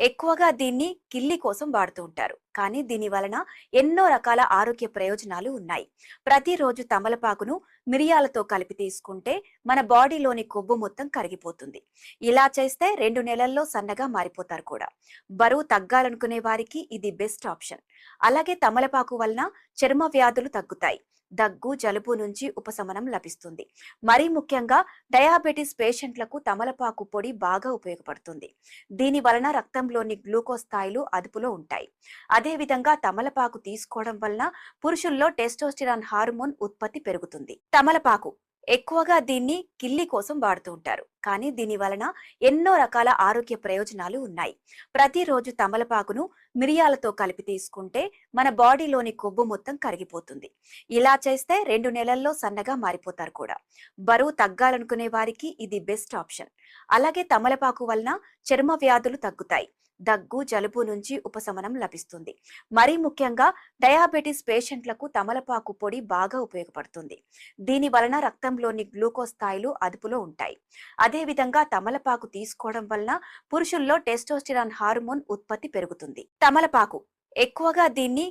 ఎక్కువగా దీన్ని కిల్లి కోసం వాడుతూ ఉంటారు. కానీ దీని వలన ఎన్నో రకాల ఆరోగ్య ప్రయోజనాలు ఉన్నాయి. ప్రతిరోజు తమలపాకును మిరియాలతో కలిపి తీసుకుంటే మన బాడీలోని కొవ్వు మొత్తం కరిగిపోతుంది. ఇలా చేస్తే 2 నెలల్లో సన్నగా మారిపోతారు కూడా. బరువు తగ్గాలనుకునే వారికి ఇది బెస్ట్ ఆప్షన్. అలాగే తమలపాకు వలన చర్మ వ్యాధులు తగ్గుతాయి. దగ్గు, జలుబు నుంచి ఉపశమనం లభిస్తుంది. మరీ ముఖ్యంగా డయాబెటిస్ పేషెంట్లకు తమలపాకు పొడి బాగా ఉపయోగపడుతుంది. దీని వలన రక్తంలోని గ్లూకోజ్ స్థాయిలు అదుపులో ఉంటాయి. అదే విధంగా తమలపాకు తీసుకోవడం వలన పురుషుల్లో టెస్టోస్టిరాన్ హార్మోన్ ఉత్పత్తి పెరుగుతుంది. తమలపాకు ఎక్కువగా దీన్ని కిల్లి కోసం వాడుతూ ఉంటారు. కానీ దీని వలన ఎన్నో రకాల ఆరోగ్య ప్రయోజనాలు ఉన్నాయి. ప్రతిరోజు తమలపాకును మిరియాలతో కలిపి తీసుకుంటే మన బాడీలోని కొవ్వు మొత్తం కరిగిపోతుంది. ఇలా చేస్తే 2 నెలల్లో సన్నగా మారిపోతారు కూడా. బరువు తగ్గాలనుకునే వారికి ఇది బెస్ట్ ఆప్షన్. అలాగే తమలపాకు వలన చర్మ వ్యాధులు తగ్గుతాయి. దగ్గు, జలుబు నుంచి ఉపశమనం లభిస్తుంది. మరీ ముఖ్యంగా డయాబెటిస్ పేషెంట్లకు తమలపాకు పొడి బాగా ఉపయోగపడుతుంది. దీని వలన రక్తంలోని గ్లూకోజ్ స్థాయిలు అదుపులో ఉంటాయి. అదే విధంగా తమలపాకు తీసుకోవడం వలన పురుషుల్లో టెస్టోస్టిరాన్ హార్మోన్ ఉత్పత్తి పెరుగుతుంది. తమలపాకు ఎక్కువగా దీన్ని